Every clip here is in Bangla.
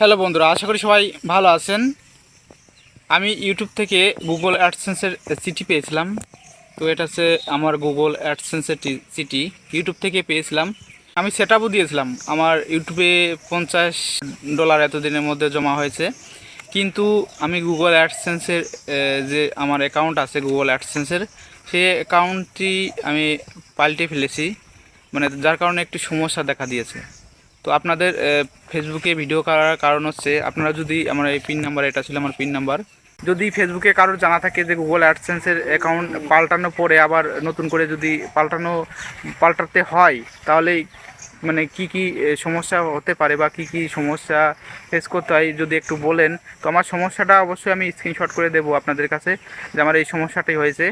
হ্যালো বন্ধুরা, আশা করি সবাই ভালো আছেন। আমি ইউটিউব থেকে গুগল অ্যাডসেন্সের চিঠি পেয়েছিলাম। তো এটা হচ্ছে আমার গুগল অ্যাডসেন্সের চিঠি, ইউটিউব থেকে পেয়েছিলাম। আমি সেট আপও দিয়েছিলাম, আমার ইউটিউবে $50 এতদিনের মধ্যে জমা হয়েছে। কিন্তু আমি গুগল অ্যাডসেন্সের যে আমার অ্যাকাউন্ট আছে গুগল অ্যাডসেন্সের, সেই অ্যাকাউন্টটি আমি পাল্টে ফেলেছি, মানে যার কারণে একটি সমস্যা দেখা দিয়েছে। তো আপনাদের ফেসবুকে ভিডিও করার কারণ হচ্ছে, আপনারা যদি আমার এই পিন নাম্বার, এটা ছিল আমার পিন নাম্বার, যদি ফেসবুকে কারোর জানা থাকে যে গুগল অ্যাডসেন্সের অ্যাকাউন্ট পাল্টানোর পরে আবার নতুন করে যদি পাল্টাতে হয়, তাহলে মানে কি কি সমস্যা হতে পারে বা কি কি সমস্যা ফেস করতে হয় যদি একটু বলেন। তো আমার সমস্যাটা অবশ্যই আমি স্ক্রিনশট করে দেবো আপনাদের কাছে, যে আমার এই সমস্যাটাই হয়েছে।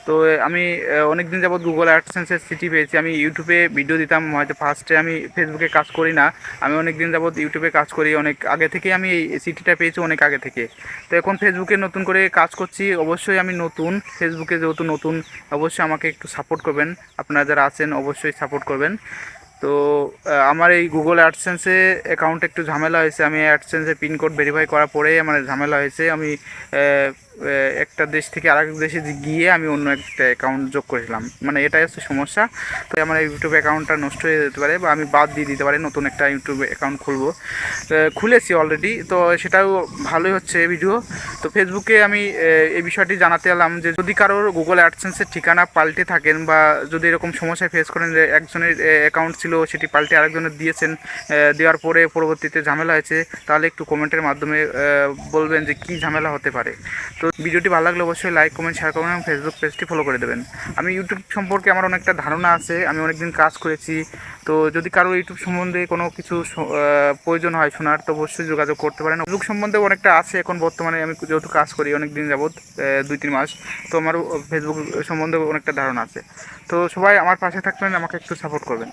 তো আমি অনেক দিন যাবৎ গুগল অ্যাডসেন্সের সিটি পেয়েছি। আমি ইউটিউবে ভিডিও দিতাম, হয়তো ফার্স্টে আমি ফেসবুকে কাজ করি না, আমি অনেক দিন যাবৎ ইউটিউবে কাজ করি, অনেক আগে থেকে আমি এই সিটিটা পেয়েছি, অনেক আগে থেকে। তো এখন ফেসবুকে নতুন করে কাজ করছি। অবশ্যই আমি নতুন, ফেসবুকে যেহেতু নতুন, অবশ্যই আমাকে একটু সাপোর্ট করবেন। আপনারা যারা আছেন অবশ্যই সাপোর্ট করবেন। তো আমার এই গুগল অ্যাডসেন্সে অ্যাকাউন্টে একটু ঝামেলা হয়েছে। আমি অ্যাডসেন্সে পিন কোড ভেরিফাই করার পরেই আমার ঝামেলা হয়েছে। আমি একটা দেশ থেকে আরেক দেশে গিয়ে আমি অন্য একটা অ্যাকাউন্ট যোগ করেছিলাম, মানে এটাই হচ্ছে সমস্যা। তো আমার ইউটিউব অ্যাকাউন্টটা নষ্ট হয়ে যেতে পারে বা আমি বাদ দিয়ে দিতে পারি, নতুন একটা ইউটিউব অ্যাকাউন্ট খুলবো। খুলেছি অলরেডি, তো সেটাও ভালোই হচ্ছে ভিডিও। তো ফেসবুকে আমি এই বিষয়টি জানাতে এলাম যে যদি কারোর গুগল অ্যাডসেন্সের ঠিকানা পাল্টে থাকেন বা যদি এরকম সমস্যায় ফেস করেন যে একজনের অ্যাকাউন্ট ছিল সেটি পাল্টে আরেকজনের দিয়েছেন, দেওয়ার পরে পরবর্তীতে ঝামেলা হয়েছে, তাহলে একটু কমেন্টের মাধ্যমে বলবেন যে কী ঝামেলা হতে পারে। তো ভিডিওটি ভালো লাগলে অবশ্যই লাইক, কমেন্ট, শেয়ার করবেন এবং ফেসবুক পেজটি ফলো করে দেবেন। আমি ইউটিউব সম্পর্কে আমার অনেকটা ধারণা আছে, আমি অনেকদিন কাজ করেছি। তো যদি কারো ইউটিউব সম্বন্ধে কোনো কিছু প্রয়োজন হয় শোনার, তো অবশ্যই যোগাযোগ করতে পারেন। ফেসবুক সম্বন্ধে অনেকটা আছে এখন বর্তমানে, আমি যেহেতু কাজ করি অনেক দিন যাবৎ, 2-3 মাস, তো আমারও ফেসবুক সম্বন্ধে অনেকটা ধারণা আছে। তো সবাই আমার পাশে থাকবেন, আমাকে একটু সাপোর্ট করবেন।